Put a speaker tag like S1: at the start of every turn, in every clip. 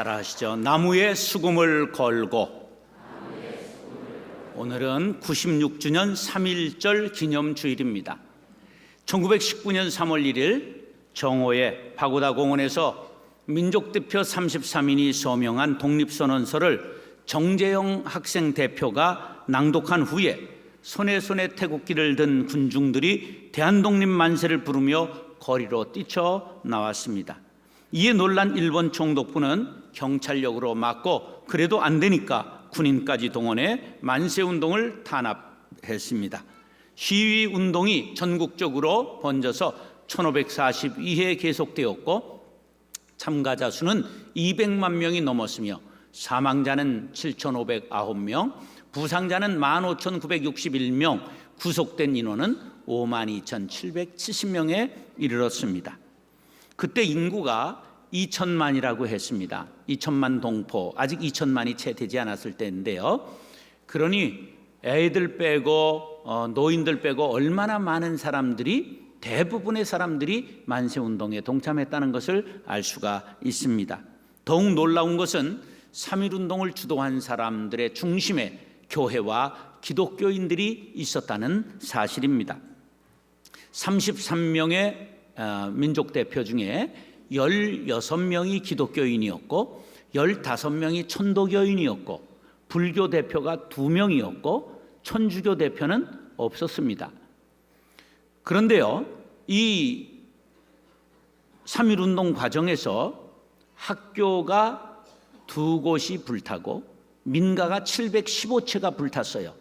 S1: 따라하시죠. 나무에 수금을 걸고. 오늘은 96주년 3.1절 기념주일입니다. 1919년 3월 1일 정오에 파고다 공원에서 민족대표 33인이 서명한 독립선언서를 정재영 학생 대표가 낭독한 후에 손에 태국기를 든 군중들이 대한독립 만세를 부르며 거리로 뛰쳐나왔습니다. 이에 놀란 일본 총독부는 경찰력으로 막고 그래도 안 되니까 군인까지 동원해 만세운동을 탄압했습니다. 시위운동이 전국적으로 번져서 1542회 계속되었고 참가자 수는 200만 명이 넘었으며 사망자는 7,509명, 부상자는 15,961명, 구속된 인원은 52,770명에 이르렀습니다. 그때 인구가 2천만이라고 했습니다. 2천만 동포, 아직 2천만이 채 되지 않았을 때인데요. 그러니 애들 빼고 노인들 빼고 얼마나 많은 사람들이, 대부분의 사람들이 만세운동에 동참했다는 것을 알 수가 있습니다. 더욱 놀라운 것은 3.1운동을 주도한 사람들의 중심에 교회와 기독교인들이 있었다는 사실입니다. 33명의 민족대표 중에 16명이 기독교인이었고 15명이 천도교인이었고 불교 대표가 2명이었고 천주교 대표는 없었습니다. 그런데요, 이 3.1운동 과정에서 학교가 2곳이 불타고 민가가 715채가 불탔어요.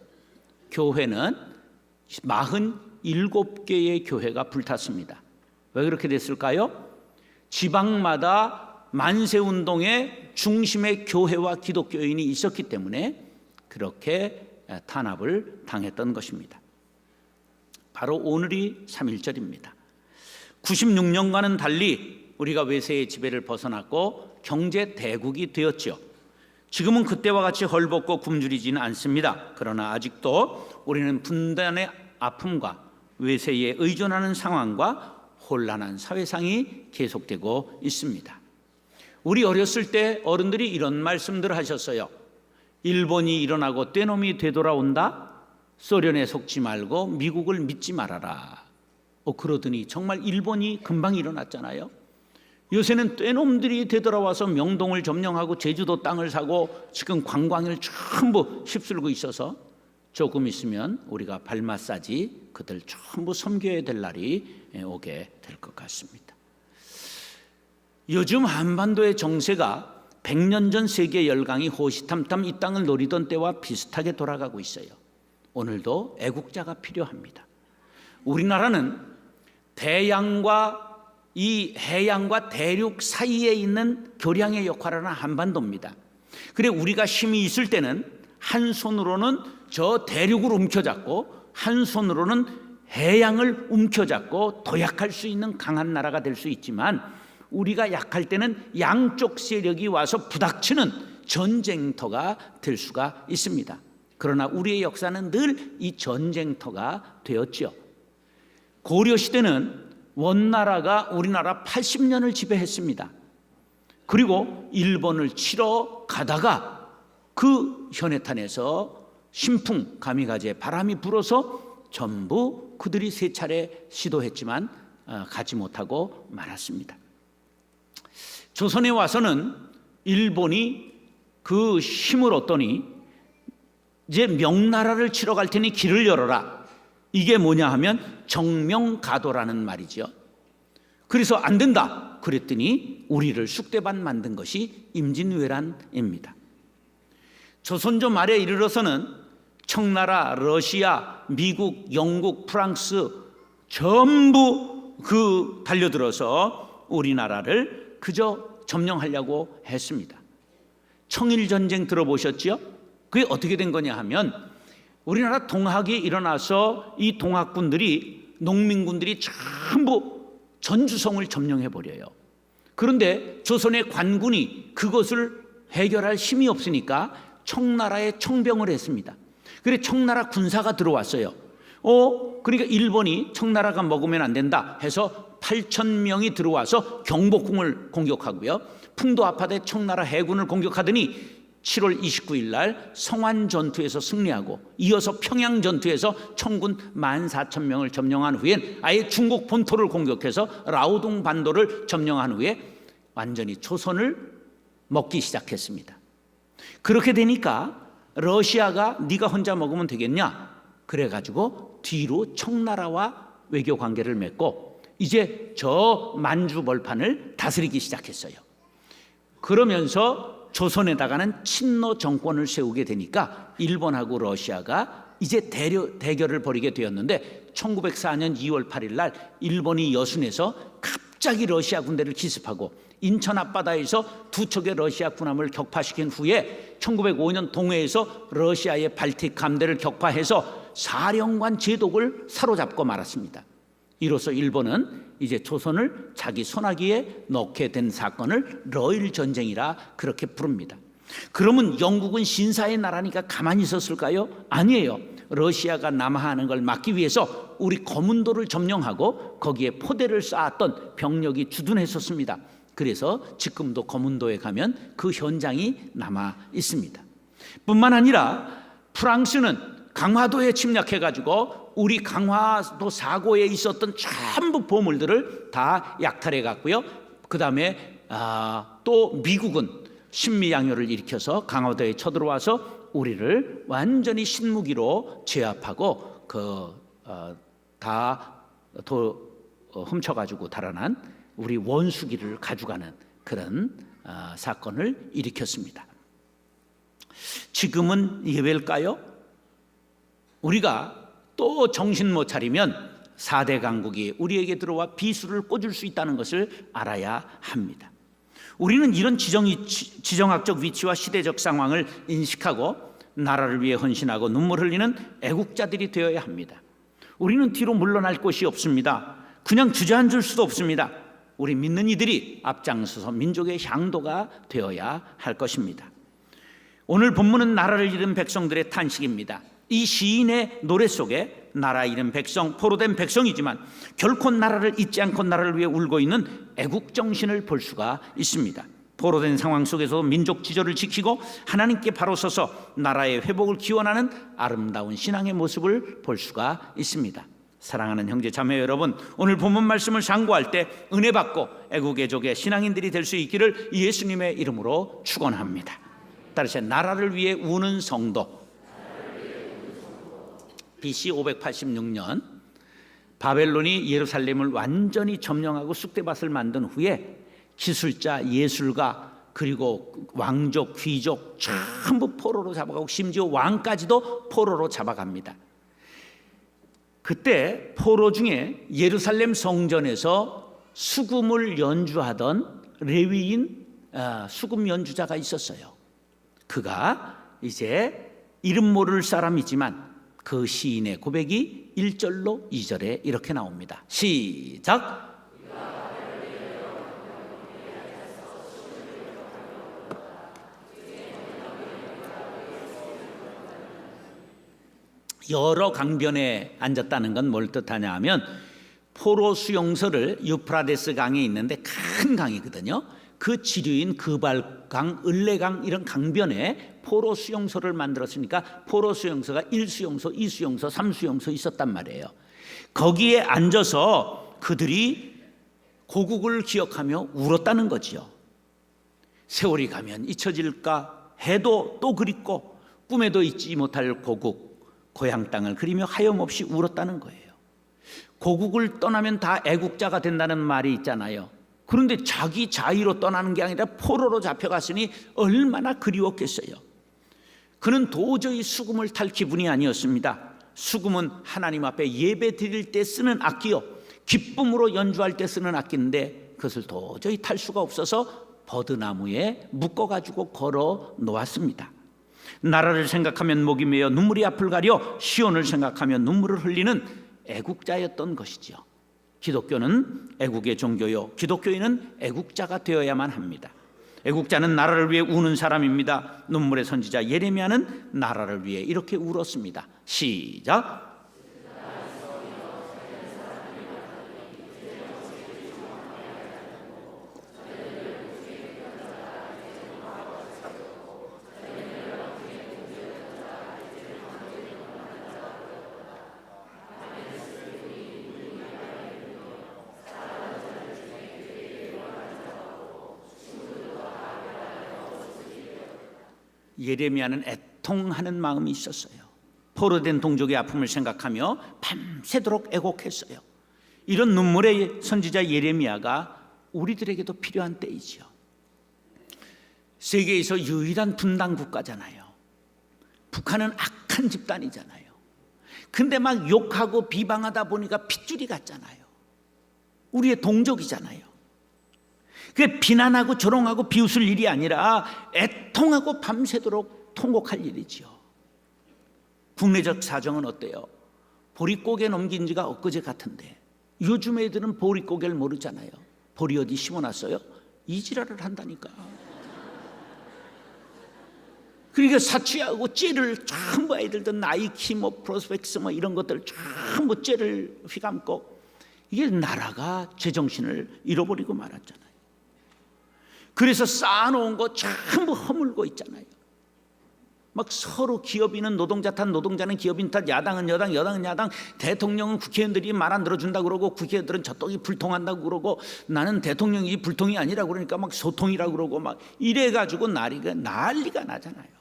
S1: 교회는 47개의 교회가 불탔습니다. 왜 그렇게 됐을까요? 지방마다 만세운동의 중심에 교회와 기독교인이 있었기 때문에 그렇게 탄압을 당했던 것입니다. 바로 오늘이 3.1절입니다. 96년과는 달리 우리가 외세의 지배를 벗어났고 경제 대국이 되었죠. 지금은 그때와 같이 헐벗고 굶주리지는 않습니다. 그러나 아직도 우리는 분단의 아픔과 외세에 의존하는 상황과 혼란한 사회상이 계속되고 있습니다. 우리 어렸을 때 어른들이 이런 말씀들을 하셨어요. 일본이 일어나고 떼놈이 되돌아온다. 소련에 속지 말고 미국을 믿지 말아라. 그러더니 정말 일본이 금방 일어났잖아요. 요새는 떼놈들이 되돌아와서 명동을 점령하고 제주도 땅을 사고 지금 관광을 전부 휩쓸고 있어서 조금 있으면 우리가 발 마사지 그들 전부 섬겨야 될 날이 오게 될 것 같습니다. 요즘 한반도의 정세가 100년 전 세계 열강이 호시탐탐 이 땅을 노리던 때와 비슷하게 돌아가고 있어요. 오늘도 애국자가 필요합니다. 우리나라는 대양과 이 해양과 대륙 사이에 있는 교량의 역할을 하는 한반도입니다. 그래 우리가 힘이 있을 때는 한 손으로는 저 대륙을 움켜잡고 한 손으로는 해양을 움켜잡고 도약할 수 있는 강한 나라가 될 수 있지만 우리가 약할 때는 양쪽 세력이 와서 부닥치는 전쟁터가 될 수가 있습니다. 그러나 우리의 역사는 늘 이 전쟁터가 되었죠. 고려시대는 원나라가 우리나라 80년을 지배했습니다. 그리고 일본을 치러 가다가 그 현해탄에서 신풍 가미가제 바람이 불어서 전부 그들이 3차례 시도했지만 가지 못하고 말았습니다. 조선에 와서는 일본이 그 힘을 얻더니 이제 명나라를 치러 갈 테니 길을 열어라. 이게 뭐냐 하면 정명가도라는 말이죠. 그래서 안 된다 그랬더니 우리를 쑥대밭 만든 것이 임진왜란입니다. 조선조 말에 이르러서는 청나라, 러시아, 미국, 영국, 프랑스 전부 달려들어서 우리나라를 그저 점령하려고 했습니다. 청일전쟁 들어보셨죠? 그게 어떻게 된 거냐 하면 우리나라 동학이 일어나서 이 동학군들이 농민군들이 전부 전주성을 점령해버려요. 그런데 조선의 관군이 그것을 해결할 힘이 없으니까 청나라에 청병을 했습니다. 그래서 청나라 군사가 들어왔어요. 그러니까 일본이 청나라가 먹으면 안 된다 해서 8,000명이 들어와서 경복궁을 공격하고요. 풍도 아파대 청나라 해군을 공격하더니 7월 29일 날 성안 전투에서 승리하고 이어서 평양 전투에서 청군 14,000명을 점령한 후엔 아예 중국 본토를 공격해서 라오동 반도를 점령한 후에 완전히 조선을 먹기 시작했습니다. 그렇게 되니까 러시아가 네가 혼자 먹으면 되겠냐? 그래가지고 뒤로 청나라와 외교 관계를 맺고 이제 저 만주 벌판을 다스리기 시작했어요. 그러면서 조선에다가는 친러 정권을 세우게 되니까 일본하고 러시아가 이제 대결을 벌이게 되었는데 1904년 2월 8일 날 일본이 여순에서 갑자기 러시아 군대를 기습하고 인천 앞바다에서 두 척의 러시아 군함을 격파시킨 후에 1905년 동해에서 러시아의 발틱 함대를 격파해서 사령관 제독을 사로잡고 말았습니다. 이로써 일본은 이제 조선을 자기 손아귀에 넣게 된 사건을 러일 전쟁이라 그렇게 부릅니다. 그러면 영국은 신사의 나라니까 가만히 있었을까요? 아니에요. 러시아가 남하하는 걸 막기 위해서 우리 거문도를 점령하고 거기에 포대를 쌓았던 병력이 주둔했었습니다. 그래서 지금도 거문도에 가면 그 현장이 남아 있습니다. 뿐만 아니라 프랑스는 강화도에 침략해가지고 우리 강화도 사고에 있었던 전부 보물들을 다 약탈해 갔고요. 그 다음에 또 미국은 신미양요를 일으켜서 강화도에 쳐들어와서 우리를 완전히 신무기로 제압하고 다 훔쳐가지고 달아난 우리 원수기를 가져가는 그런 사건을 일으켰습니다. 지금은 예외일까요? 우리가 또 정신 못 차리면 4대 강국이 우리에게 들어와 비수를 꽂을 수 있다는 것을 알아야 합니다. 우리는 이런 지정학적 위치와 시대적 상황을 인식하고 나라를 위해 헌신하고 눈물 흘리는 애국자들이 되어야 합니다. 우리는 뒤로 물러날 곳이 없습니다. 그냥 주저앉을 수도 없습니다. 우리 믿는 이들이 앞장서서 민족의 향도가 되어야 할 것입니다. 오늘 본문은 나라를 잃은 백성들의 탄식입니다. 이 시인의 노래 속에 나라 잃은 백성, 포로된 백성이지만 결코 나라를 잊지 않고 나라를 위해 울고 있는 애국정신을 볼 수가 있습니다. 포로된 상황 속에서 민족 지조를 지키고 하나님께 바로 서서 나라의 회복을 기원하는 아름다운 신앙의 모습을 볼 수가 있습니다. 사랑하는 형제 자매 여러분, 오늘 본문 말씀을 상고할 때 은혜 받고 애국애족의 신앙인들이 될 수 있기를 예수님의 이름으로 축원합니다. 따라서 나라를 위해 우는 성도. BC 586년 바벨론이 예루살렘을 완전히 점령하고 쑥대밭을 만든 후에 기술자, 예술가, 그리고 왕족, 귀족 전부 포로로 잡아가고 심지어 왕까지도 포로로 잡아갑니다. 그때 포로 중에 예루살렘 성전에서 수금을 연주하던 레위인 수금 연주자가 있었어요. 그가 이제 이름 모를 사람이지만 그 시인의 고백이 1절로 2절에 이렇게 나옵니다. 시작. 여러 강변에 앉았다는 건 뭘 뜻하냐 하면 포로 수용소를 유프라데스 강에 있는데 큰 강이거든요. 그 지류인 그발강, 을레강 이런 강변에 포로 수용소를 만들었으니까 포로 수용소가 1수용소, 2수용소, 3수용소 있었단 말이에요. 거기에 앉아서 그들이 고국을 기억하며 울었다는 거지요. 세월이 가면 잊혀질까 해도 또 그립고 꿈에도 잊지 못할 고국, 고향 땅을 그리며 하염없이 울었다는 거예요. 고국을 떠나면 다 애국자가 된다는 말이 있잖아요. 그런데 자기 자의로 떠나는 게 아니라 포로로 잡혀갔으니 얼마나 그리웠겠어요. 그는 도저히 수금을 탈 기분이 아니었습니다. 수금은 하나님 앞에 예배 드릴 때 쓰는 악기요, 기쁨으로 연주할 때 쓰는 악기인데 그것을 도저히 탈 수가 없어서 버드나무에 묶어가지고 걸어 놓았습니다. 나라를 생각하면 목이 메어 눈물이 앞을 가려 시온을 생각하면 눈물을 흘리는 애국자였던 것이지요. 기독교는 애국의 종교요, 기독교인은 애국자가 되어야만 합니다. 애국자는 나라를 위해 우는 사람입니다. 눈물의 선지자 예레미야는 나라를 위해 이렇게 울었습니다. 시작. 예레미야는 애통하는 마음이 있었어요. 포로된 동족의 아픔을 생각하며 밤새도록 애곡했어요. 이런 눈물의 선지자 예레미야가 우리들에게도 필요한 때이지요. 세계에서 유일한 분단 국가잖아요. 북한은 악한 집단이잖아요. 근데 막 욕하고 비방하다 보니까 핏줄이 같잖아요. 우리의 동족이잖아요. 그게 비난하고 조롱하고 비웃을 일이 아니라 애통하고 밤새도록 통곡할 일이지요. 국내적 사정은 어때요? 보릿고개 넘긴 지가 엊그제 같은데 요즘 애들은 보릿고개를 모르잖아요. 보리 어디 심어놨어요? 이 지랄을 한다니까. 그러니까 사치하고 째를 전부 애들도 나이키 뭐 프로스펙스 뭐 이런 것들 전부 째를 휘감고, 이게 나라가 제정신을 잃어버리고 말았잖아요. 그래서 쌓아놓은 거 전부 허물고 있잖아요. 막 서로 기업인은 노동자 탓, 노동자는 기업인 탓, 야당은 여당, 여당은 야당, 대통령은 국회의원들이 말 안 들어준다고 그러고 국회의원들은 저쪽이 불통한다고 그러고 나는 대통령이 불통이 아니라 그러니까 막 소통이라고 그러고 막 이래가지고 난리가 나잖아요.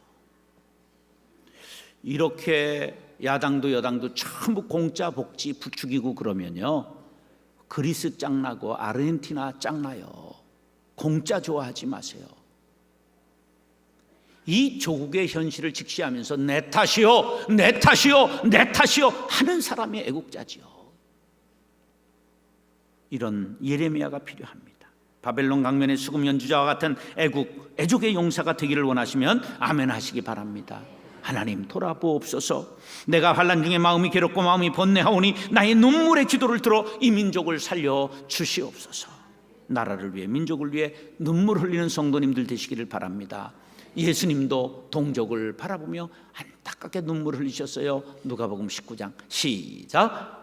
S1: 이렇게 야당도 여당도 전부 공짜 복지 부추기고 그러면요, 그리스 짱나고 아르헨티나 짱나요. 공짜 좋아하지 마세요. 이 조국의 현실을 직시하면서 내 탓이요, 내 탓이요, 내 탓이요 하는 사람의 애국자지요. 이런 예레미야가 필요합니다. 바벨론 강변의 수금 연주자와 같은 애족의 용사가 되기를 원하시면 아멘 하시기 바랍니다. 하나님 돌아보옵소서. 내가 환난 중에 마음이 괴롭고 마음이 번뇌하오니 나의 눈물의 기도를 들어 이 민족을 살려 주시옵소서. 나라를 위해 민족을 위해 눈물 흘리는 성도님들 되시기를 바랍니다. 예수님도 동족을 바라보며 안타깝게 눈물 흘리셨어요. 누가복음 19장 시작.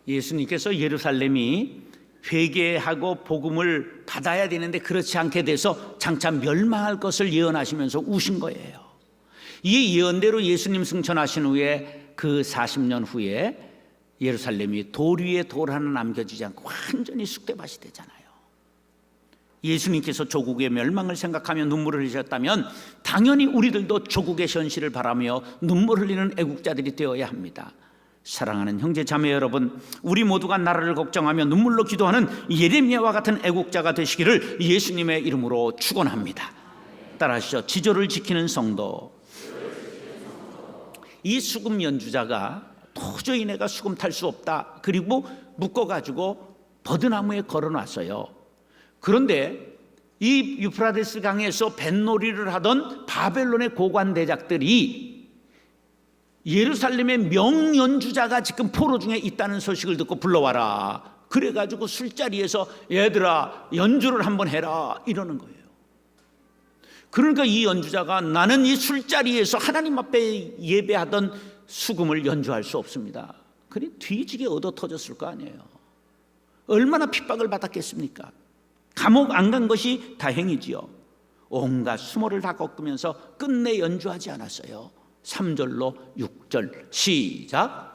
S1: 예수님께서 예루살렘이 회개하고 복음을 받아야 되는데 그렇지 않게 돼서 장차 멸망할 것을 예언하시면서 우신 거예요. 이 예언대로 예수님 승천하신 후에 그 40년 후에 예루살렘이 돌 위에 돌 하나 남겨지지 않고 완전히 쑥대밭이 되잖아요. 예수님께서 조국의 멸망을 생각하며 눈물을 흘리셨다면 당연히 우리들도 조국의 현실을 바라며 눈물 흘리는 애국자들이 되어야 합니다. 사랑하는 형제 자매 여러분, 우리 모두가 나라를 걱정하며 눈물로 기도하는 예레미야와 같은 애국자가 되시기를 예수님의 이름으로 축원합니다. 따라하시죠. 지조를 지키는 성도. 이 수금 연주자가 도저히 내가 수금 탈 수 없다, 그리고 묶어가지고 버드나무에 걸어놨어요. 그런데 이 유프라데스 강에서 뱃놀이를 하던 바벨론의 고관 대작들이 예루살렘의 명연주자가 지금 포로 중에 있다는 소식을 듣고 불러와라. 그래가지고 술자리에서 얘들아 연주를 한번 해라 이러는 거예요. 그러니까 이 연주자가 나는 이 술자리에서 하나님 앞에 예배하던 수금을 연주할 수 없습니다. 그래 뒤지게 얻어 터졌을 거 아니에요. 얼마나 핍박을 받았겠습니까? 감옥 안 간 것이 다행이지요. 온갖 수모를 다 겪으면서 끝내 연주하지 않았어요. 3절로 6절 시작.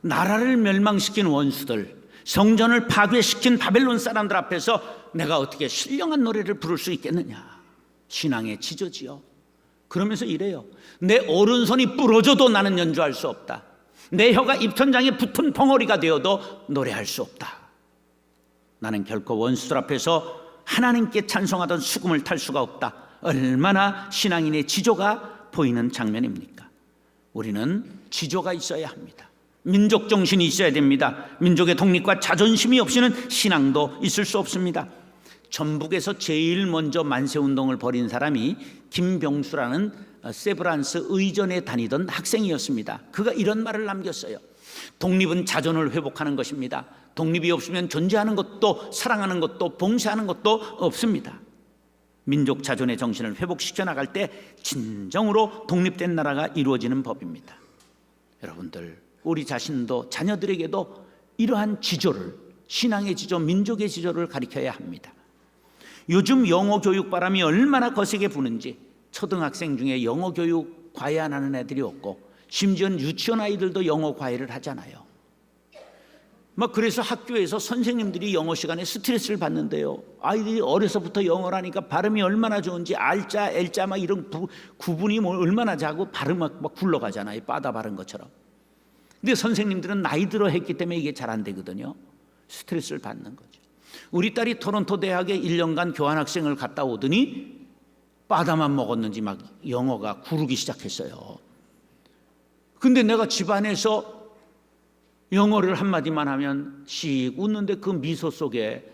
S1: 나라를 멸망시킨 원수들, 성전을 파괴시킨 바벨론 사람들 앞에서 내가 어떻게 신령한 노래를 부를 수 있겠느냐. 신앙의 지저지요. 그러면서 이래요. 내 오른손이 부러져도 나는 연주할 수 없다. 내 혀가 입천장에 붙은 벙어리가 되어도 노래할 수 없다. 나는 결코 원수들 앞에서 하나님께 찬송하던 수금을 탈 수가 없다. 얼마나 신앙인의 지조가 보이는 장면입니까? 우리는 지조가 있어야 합니다. 민족 정신이 있어야 됩니다. 민족의 독립과 자존심이 없이는 신앙도 있을 수 없습니다. 전북에서 제일 먼저 만세운동을 벌인 사람이 김병수라는 세브란스 의전에 다니던 학생이었습니다. 그가 이런 말을 남겼어요. 독립은 자존을 회복하는 것입니다. 독립이 없으면 존재하는 것도 사랑하는 것도 봉사하는 것도 없습니다. 민족 자존의 정신을 회복시켜 나갈 때 진정으로 독립된 나라가 이루어지는 법입니다. 여러분들, 우리 자신도 자녀들에게도 이러한 지조를, 신앙의 지조, 민족의 지조를 가르쳐야 합니다. 요즘 영어 교육 바람이 얼마나 거세게 부는지 초등학생 중에 영어 교육 과외 안 하는 애들이 없고, 심지어 유치원 아이들도 영어 과외를 하잖아요. 그래서 학교에서 선생님들이 영어 시간에 스트레스를 받는데요. 아이들이 어려서부터 영어를 하니까 발음이 얼마나 좋은지 알자, 엘자 이런 구분이 얼마나 자고 발음 막 굴러가잖아요. 빠다 바른 것처럼. 근데 선생님들은 나이 들어 했기 때문에 이게 잘 안 되거든요. 스트레스를 받는 거죠. 우리 딸이 토론토 대학에 1년간 교환학생을 갔다 오더니 바다만 먹었는지 막 영어가 구르기 시작했어요. 근데 내가 집안에서 영어를 한마디만 하면 씩 웃는데 그 미소 속에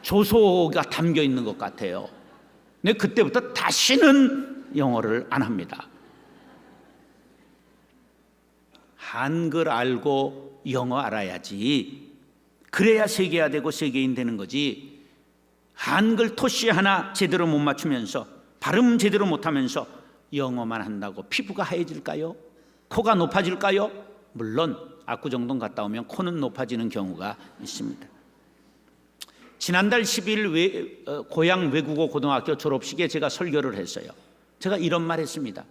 S1: 조소가 담겨 있는 것 같아요. 근데 그때부터 다시는 영어를 안 합니다. 한글 알고 영어 알아야지. 그래야 세계화 되고 세계인 되는 거지. 한글 토시 하나 제대로 못 맞추면서, 발음 제대로 못하면서 영어만 한다고 피부가 하얘질까요? 코가 높아질까요? 물론 압구정동 갔다 오면 코는 높아지는 경우가 있습니다. 지난달 10일 고향 외국어 고등학교 졸업식에 제가 설교를 했어요. 제가 이런 말 했습니다.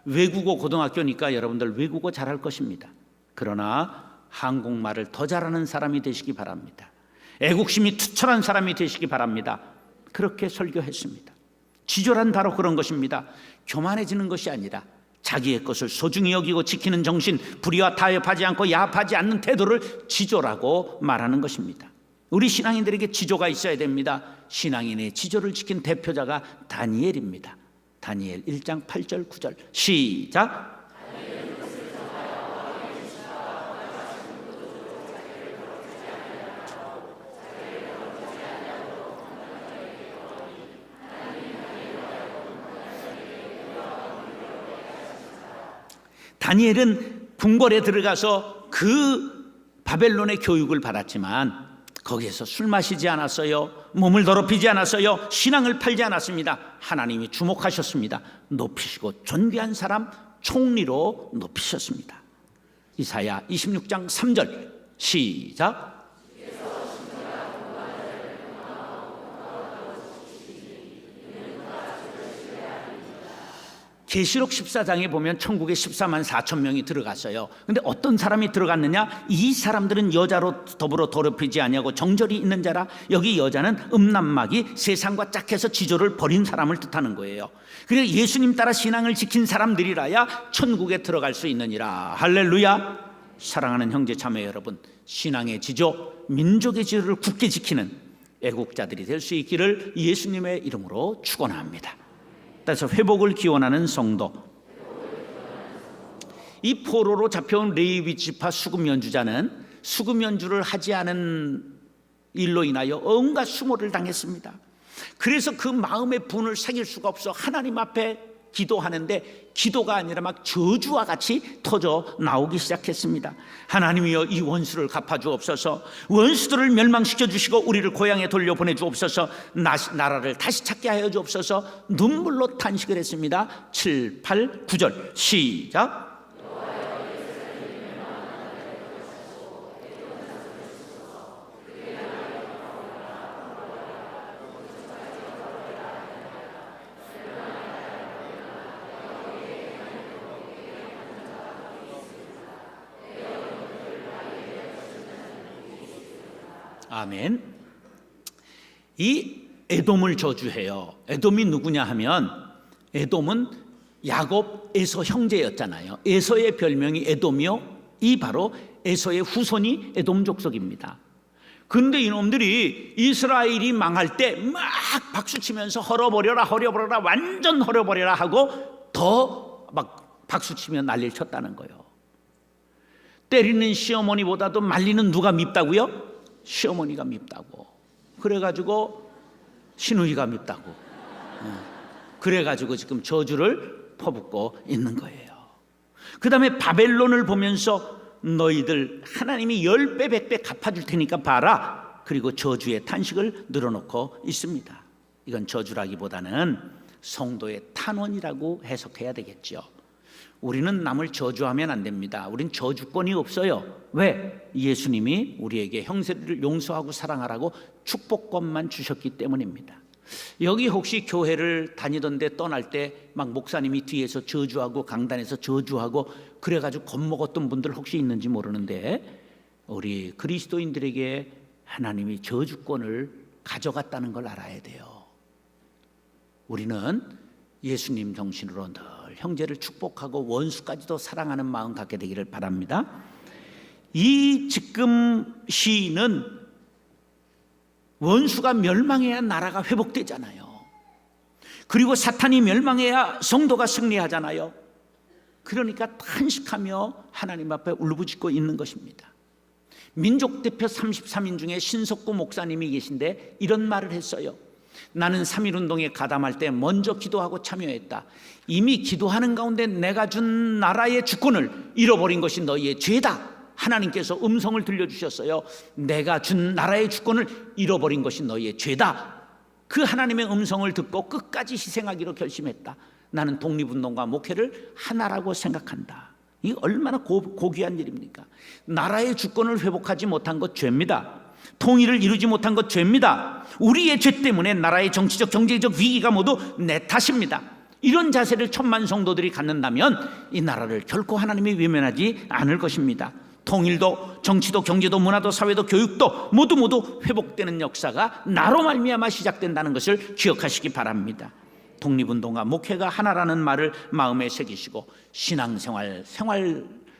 S1: 외국어 고등학교니까 여러분들 외국어 잘할 것입니다. 그러나 한국말을 더 잘하는 사람이 되시기 바랍니다. 애국심이 투철한 사람이 되시기 바랍니다. 그렇게 설교했습니다. 지조란 바로 그런 것입니다. 교만해지는 것이 아니라 자기의 것을 소중히 여기고 지키는 정신, 불의와 타협하지 않고 야합하지 않는 태도를 지조라고 말하는 것입니다. 우리 신앙인들에게 지조가 있어야 됩니다. 신앙인의 지조를 지킨 대표자가 다니엘입니다. 다니엘 1장 8절 9절 시작. 다니엘은 궁궐에 들어가서 그 바벨론의 교육을 받았지만 거기에서 술 마시지 않았어요. 몸을 더럽히지 않았어요. 신앙을 팔지 않았습니다. 하나님이 주목하셨습니다. 높이시고 존귀한 사람, 총리로 높이셨습니다. 이사야 26장 3절 시작. 계시록 14장에 보면 천국에 14만 4천 명이 들어갔어요. 근데 어떤 사람이 들어갔느냐? 이 사람들은 여자로 더불어 더럽히지 아니하고 정절이 있는 자라. 여기 여자는 음란막이 세상과 짝해서 지조를 버린 사람을 뜻하는 거예요. 그래서 예수님 따라 신앙을 지킨 사람들이라야 천국에 들어갈 수 있느니라. 할렐루야. 사랑하는 형제 자매 여러분, 신앙의 지조, 민족의 지조를 굳게 지키는 애국자들이 될 수 있기를 예수님의 이름으로 축원합니다. 따라서 회복을 기원하는 성도, 이 포로로 잡혀온 레위 지파 수금 연주자는 수금 연주를 하지 않은 일로 인하여 온갖 수모를 당했습니다. 그래서 그 마음의 분을 새길 수가 없어 하나님 앞에 기도하는데 기도가 아니라 막 저주와 같이 터져 나오기 시작했습니다. 하나님이여, 이 원수를 갚아주옵소서. 원수들을 멸망시켜 주시고 우리를 고향에 돌려보내 주옵소서. 나라를 다시 찾게 하여 주옵소서. 눈물로 탄식을 했습니다. 7, 8, 9절 시작. 아멘. 이 에돔을 저주해요. 에돔이 누구냐 하면, 에돔은 야곱 에서 형제였잖아요. 에서의 별명이 에돔이요, 이 바로 에서의 후손이 에돔 족속입니다. 근데 이놈들이 이스라엘이 망할 때 막 박수치면서 헐어버려라, 헐어버려라, 완전 헐어버려라 하고 더 막 박수치며 난리를 쳤다는 거예요. 때리는 시어머니보다도 말리는 누가 밉다고요? 시어머니가 밉다고. 그래가지고 시누이가 밉다고. 그래가지고 지금 저주를 퍼붓고 있는 거예요. 그 다음에 바벨론을 보면서 너희들 하나님이 10배 100배 갚아줄 테니까 봐라. 그리고 저주의 탄식을 늘어놓고 있습니다. 이건 저주라기보다는 성도의 탄원이라고 해석해야 되겠죠. 우리는 남을 저주하면 안 됩니다. 우린 저주권이 없어요. 왜? 예수님이 우리에게 형제를 용서하고 사랑하라고 축복권만 주셨기 때문입니다. 여기 혹시 교회를 다니던데 떠날 때 막 목사님이 뒤에서 저주하고 강단에서 저주하고 그래가지고 겁먹었던 분들 혹시 있는지 모르는데, 우리 그리스도인들에게 하나님이 저주권을 가져갔다는 걸 알아야 돼요. 우리는 예수님 정신으로 늘 형제를 축복하고 원수까지도 사랑하는 마음 갖게 되기를 바랍니다. 이 지금 시인은 원수가 멸망해야 나라가 회복되잖아요. 그리고 사탄이 멸망해야 성도가 승리하잖아요. 그러니까 탄식하며 하나님 앞에 울부짖고 있는 것입니다. 민족 대표 33인 중에 신석구 목사님이 계신데 이런 말을 했어요. 나는 3.1운동에 가담할 때 먼저 기도하고 참여했다. 이미 기도하는 가운데 내가 준 나라의 주권을 잃어버린 것이 너희의 죄다. 하나님께서 음성을 들려주셨어요. 내가 준 나라의 주권을 잃어버린 것이 너희의 죄다. 그 하나님의 음성을 듣고 끝까지 희생하기로 결심했다. 나는 독립운동과 목회를 하나라고 생각한다. 이 얼마나 고귀한 일입니까? 나라의 주권을 회복하지 못한 것 죄입니다. 통일을 이루지 못한 것 죄입니다. 우리의 죄 때문에 나라의 정치적 경제적 위기가 모두 내 탓입니다. 이런 자세를 천만 성도들이 갖는다면 이 나라를 결코 하나님이 외면하지 않을 것입니다. 통일도 정치도 경제도 문화도 사회도 교육도 모두 회복되는 역사가 나로 말미암아 시작된다는 것을 기억하시기 바랍니다. 독립운동과 목회가 하나라는 말을 마음에 새기시고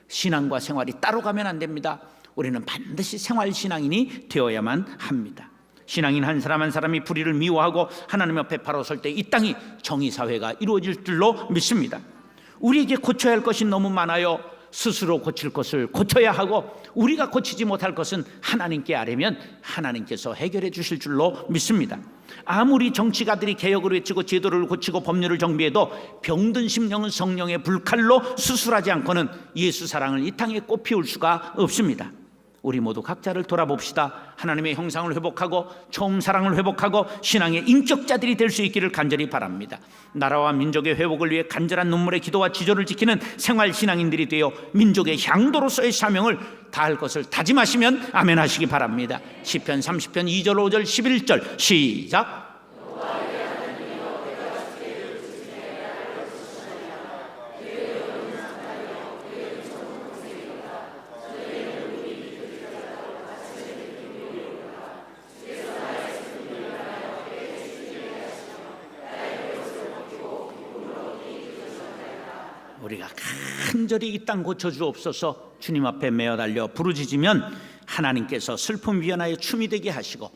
S1: 신앙과 생활이 따로 가면 안 됩니다. 우리는 반드시 생활신앙인이 되어야만 합니다. 신앙인 한 사람 한 사람이 불의를 미워하고 하나님 앞에 바로 설 때 이 땅이 정의사회가 이루어질 줄로 믿습니다. 우리에게 고쳐야 할 것이 너무 많아요. 스스로 고칠 것을 고쳐야 하고, 우리가 고치지 못할 것은 하나님께 아뢰면 하나님께서 해결해 주실 줄로 믿습니다. 아무리 정치가들이 개혁을 외치고 제도를 고치고 법률을 정비해도 병든 심령은 성령의 불칼로 수술하지 않고는 예수 사랑을 이 땅에 꽃피울 수가 없습니다. 우리 모두 각자를 돌아봅시다. 하나님의 형상을 회복하고 처음 사랑을 회복하고 신앙의 인격자들이 될 수 있기를 간절히 바랍니다. 나라와 민족의 회복을 위해 간절한 눈물의 기도와 지조를 지키는 생활 신앙인들이 되어 민족의 향도로서의 사명을 다할 것을 다짐하시면 아멘 하시기 바랍니다. 시편 30편 2절 5절 11절 시작. 우리가 간절히 이 땅 고쳐주옵소서 주님 앞에 메어 달려 부르짖으면 하나님께서 슬픔 위안하여 춤이 되게 하시고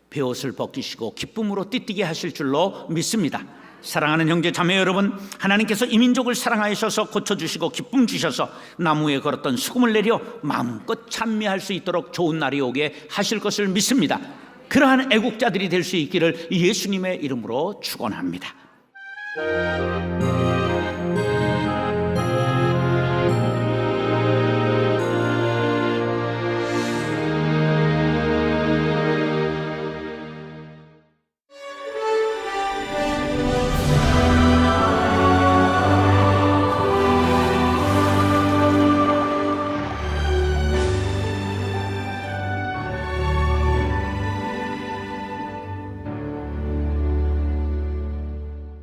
S1: 베옷을 벗기시고 기쁨으로 띠뛰게 하실 줄로 믿습니다. 사랑하는 형제 자매 여러분, 하나님께서 이 민족을 사랑하셔서 고쳐주시고 기쁨 주셔서 나무에 걸었던 수금을 내려 마음껏 찬미할 수 있도록 좋은 날이 오게 하실 것을 믿습니다. 그러한 애국자들이 될 수 있기를 예수님의 이름으로 축원합니다.